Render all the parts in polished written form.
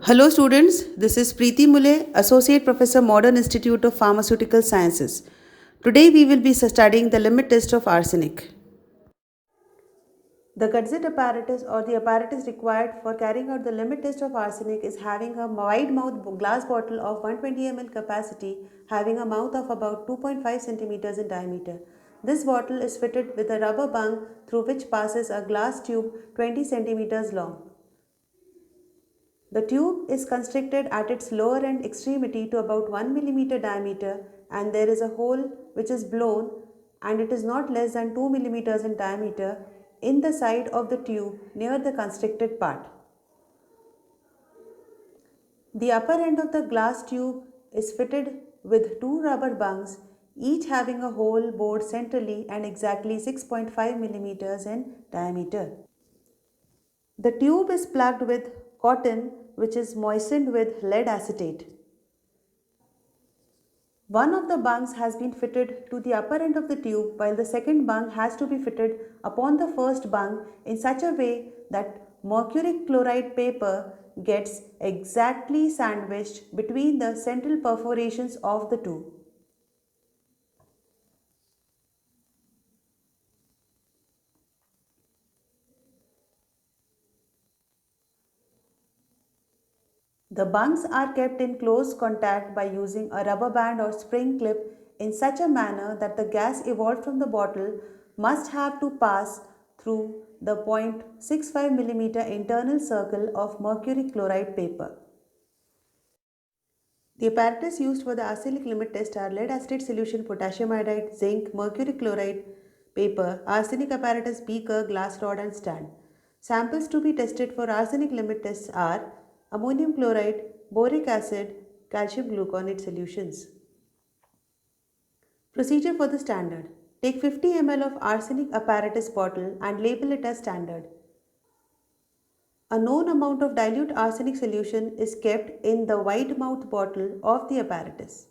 Hello students, this is Preeti Mule, Associate Professor Modern Institute of Pharmaceutical Sciences. Today we will be studying the limit test of arsenic. The Gutzit apparatus or the apparatus required for carrying out the limit test of arsenic is having a wide mouth glass bottle of 120 ml capacity having a mouth of about 2.5 centimeters in diameter. This bottle is fitted with a rubber bung through which passes a glass tube 20 centimeters long. The tube is constricted at its lower end extremity to about 1 millimeter diameter, and there is a hole which is blown and it is not less than 2 millimeters in diameter in the side of the tube near the constricted part. The upper end of the glass tube is fitted with two rubber bungs, each having a hole bored centrally and exactly 6.5 millimeters in diameter. The tube is plugged with cotton which is moistened with lead acetate. One of the bungs has been fitted to the upper end of the tube while the second bung has to be fitted upon the first bung in such a way that mercury chloride paper gets exactly sandwiched between the central perforations of the tube. The bungs are kept in close contact by using a rubber band or spring clip in such a manner that the gas evolved from the bottle must have to pass through the 0.65 millimeter internal circle of mercury chloride paper. The apparatus used for the arsenic limit test are lead acetate solution, potassium iodide, zinc, mercury chloride paper, arsenic apparatus, beaker, glass rod and stand. Samples to be tested for arsenic limit tests are ammonium chloride, boric acid, calcium gluconate solutions. Procedure for the standard. Take 50 ml of arsenic apparatus bottle and label it as standard. A known amount of dilute arsenic solution is kept in the wide mouth bottle of the apparatus.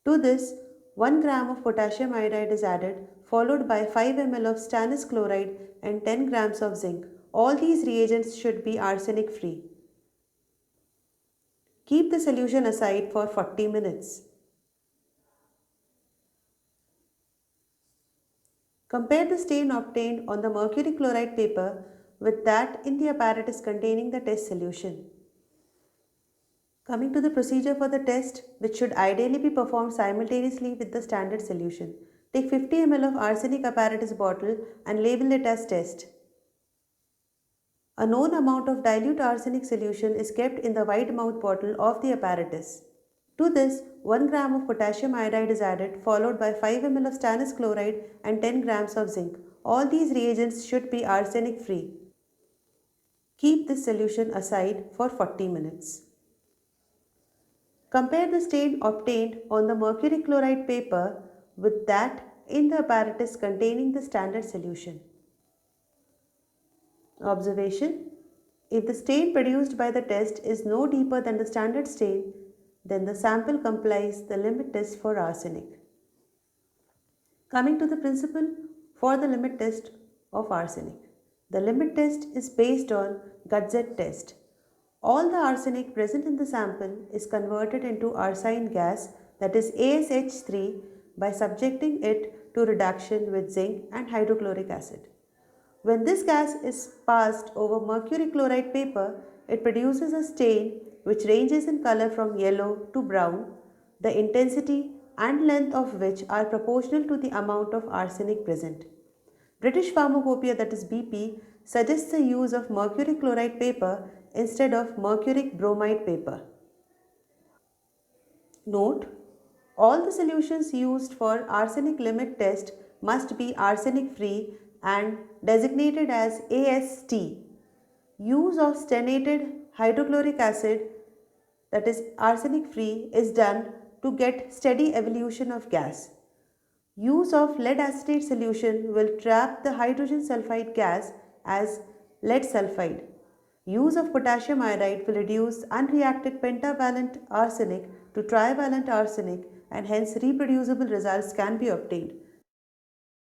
To this, 1 gram of potassium iodide is added, followed by 5 ml of stannous chloride and 10 grams of zinc. All these reagents should be arsenic free. Keep the solution aside for 40 minutes. Compare the stain obtained on the mercury chloride paper with that in the apparatus containing the test solution. Coming to the procedure for the test, which should ideally be performed simultaneously with the standard solution. Take 50 ml of arsenic apparatus bottle and label it as test. A known amount of dilute arsenic solution is kept in the wide mouth bottle of the apparatus. To this, 1 gram of potassium iodide is added, followed by 5 ml of stannous chloride and 10 grams of zinc. All these reagents should be arsenic free. Keep this solution aside for 40 minutes. Compare the stain obtained on the mercury chloride paper with that in the apparatus containing the standard solution. Observation: if the stain produced by the test is no deeper than the standard stain, then the sample complies the limit test for arsenic. Coming to the principle for the limit test of arsenic. The limit test is based on Gutzet test. All the arsenic present in the sample is converted into arsine gas, that is ASH3, by subjecting it to reduction with zinc and hydrochloric acid. When this gas is passed over mercury chloride paper, it produces a stain which ranges in color from yellow to brown, the intensity and length of which are proportional to the amount of arsenic present. British Pharmacopoeia, that is BP, suggests the use of mercury chloride paper instead of mercuric bromide paper. Note: all the solutions used for arsenic limit test must be arsenic free and designated as AST. Use of stennated hydrochloric acid, that is arsenic free, is done to get steady evolution of gas. Use of lead acetate solution will trap the hydrogen sulfide gas as lead sulfide. Use of potassium iodide will reduce unreacted pentavalent arsenic to trivalent arsenic, and hence reproducible results can be obtained.